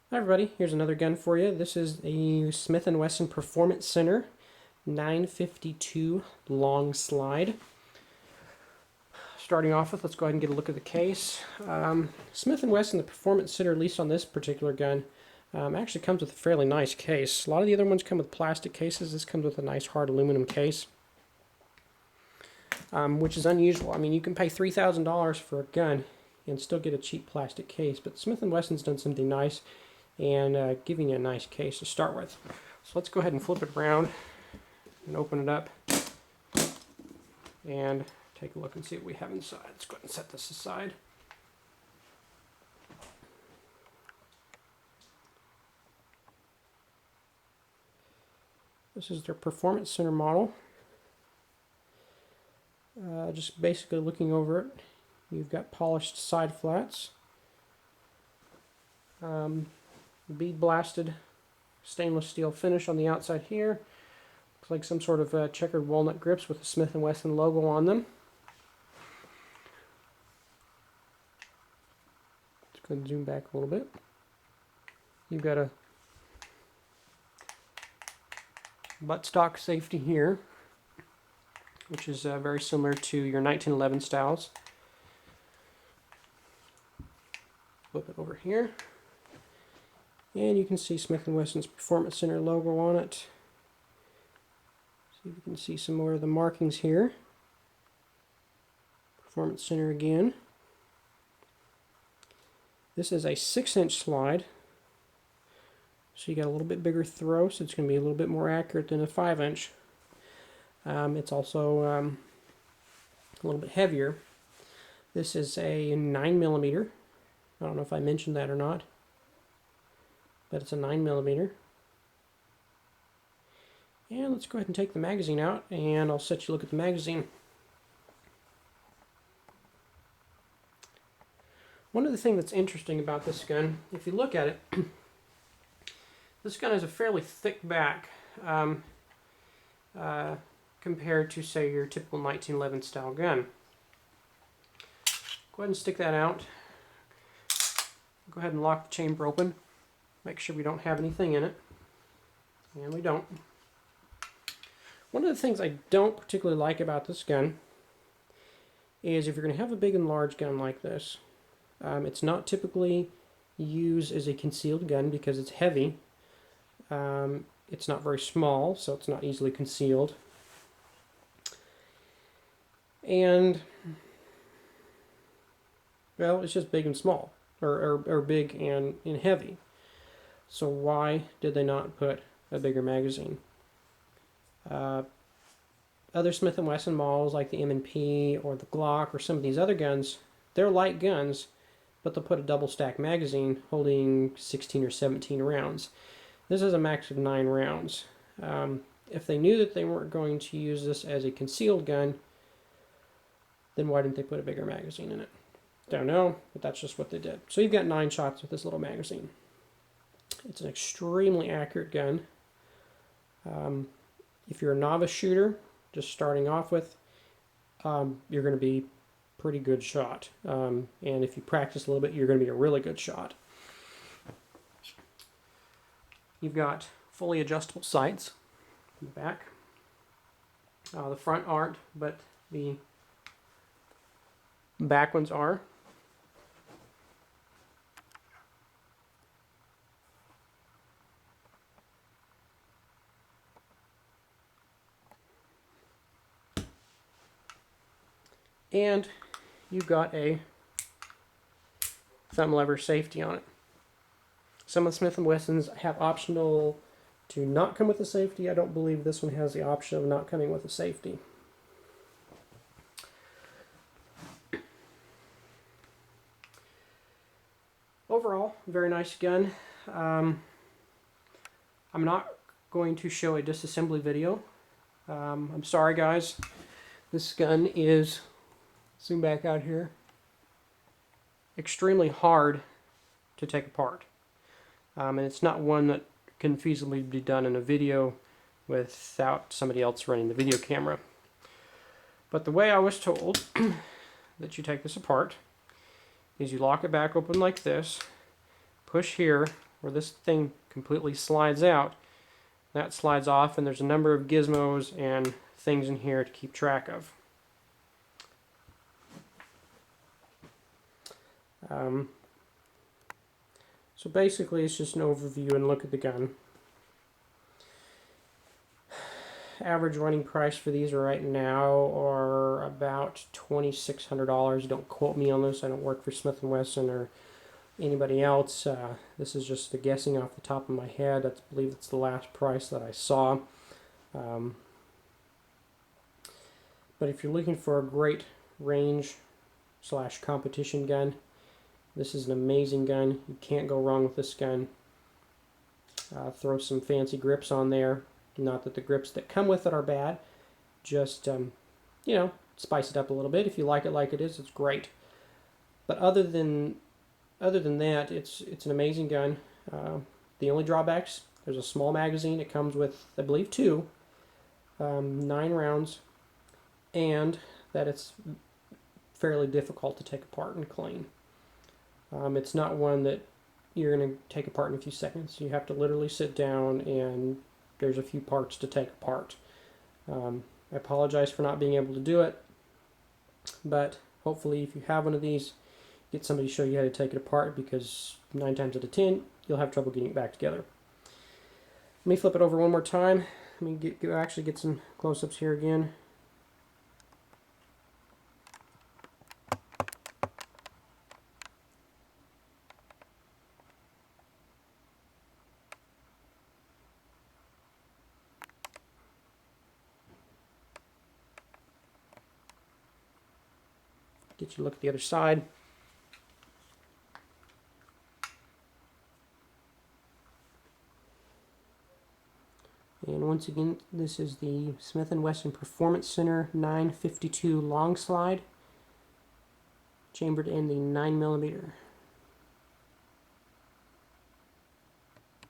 Hi everybody, here's another gun for you. This is a Smith & Wesson Performance Center 952 long slide. Starting off with, let's go ahead and get a look at the case. Smith & Wesson, the Performance Center, at least on this particular gun, actually comes with a fairly nice case. A lot of the other ones come with plastic cases. This comes with a nice hard aluminum case, which is unusual. I mean, you can pay $3,000 for a gun and still get a cheap plastic case, but Smith & Wesson's done something nice and giving you a nice case to start with. So let's go ahead and flip it around and open it up and take a look and see what we have inside. Let's go ahead and set this aside. This is their Performance Center model. Just basically looking over it, you've got polished side flats. Bead blasted stainless steel finish on the outside here. Looks like some sort of checkered walnut grips with the Smith & Wesson logo on them. Let's go ahead and zoom back a little bit. You've got a buttstock safety here, which is very similar to your 1911 styles. Flip it over here. And you can see Smith & Wesson's Performance Center logo on it. See if you can see some more of the markings here. Performance Center again. This is a 6-inch slide. So you got a little bit bigger throw, so it's going to be a little bit more accurate than a 5-inch. It's also a little bit heavier. This is a 9mm. I don't know if I mentioned that or not, but it's a 9mm. And let's go ahead and take the magazine out, and I'll set you a look at the magazine. One of the things that's interesting about this gun, if you look at it, this gun has a fairly thick back compared to, say, your typical 1911 style gun. Go ahead and stick that out. Go ahead and lock the chamber open. Make sure we don't have anything in it. And we don't. One of the things I don't particularly like about this gun is if you're going to have a big and large gun like this, it's not typically used as a concealed gun because it's heavy. It's not very small, so it's not easily concealed. And, well, it's just big and small, or big and heavy. So why did they not put a bigger magazine? Other Smith & Wesson models like the M&P or the Glock or some of these other guns, they're light guns, but they'll put a double stack magazine holding 16 or 17 rounds. This is a max of 9 rounds. If they knew that they weren't going to use this as a concealed gun, then why didn't they put a bigger magazine in it? Don't know, but that's just what they did. So you've got 9 shots with this little magazine. It's an extremely accurate gun. If you're a novice shooter, just starting off with, you're going to be pretty good shot. And if you practice a little bit, you're going to be a really good shot. You've got fully adjustable sights in the back. The front aren't, but the back ones are. And you've got a thumb lever safety on it. Some of the Smith & Wessons have optional to not come with a safety. I don't believe this one has the option of not coming with a safety. Overall, very nice gun. I'm not going to show a disassembly video. I'm sorry guys. This gun is, zoom back out here, extremely hard to take apart. And it's not one that can feasibly be done in a video without somebody else running the video camera. But the way I was told that you take this apart is you lock it back open like this, push here, where this thing completely slides out, that slides off, and there's a number of gizmos and things in here to keep track of. So basically it's just an overview and look at the gun. Average running price for these right now are about $2,600. Don't quote me on this. I don't work for Smith & Wesson or anybody else. This is just a guessing off the top of my head. I believe it's the last price that I saw. But if you're looking for a great range / competition gun, this is an amazing gun. You can't go wrong with this gun. Throw some fancy grips on there. Not that the grips that come with it are bad. Just, you know, spice it up a little bit. If you like it it is, it's great. But other than that, it's an amazing gun. The only drawbacks, there's a small magazine. It comes with, I believe, 2, 9 rounds, and that it's fairly difficult to take apart and clean. It's not one that you're going to take apart in a few seconds. You have to literally sit down, and there's a few parts to take apart. I apologize for not being able to do it, but hopefully if you have one of these, get somebody to show you how to take it apart, because 9 times out of 10 you'll have trouble getting it back together. Let me flip it over one more time. Let me actually get some close-ups here again. Get you a look at the other side. And once again, this is the Smith & Wesson Performance Center 952 long slide, chambered in the 9mm.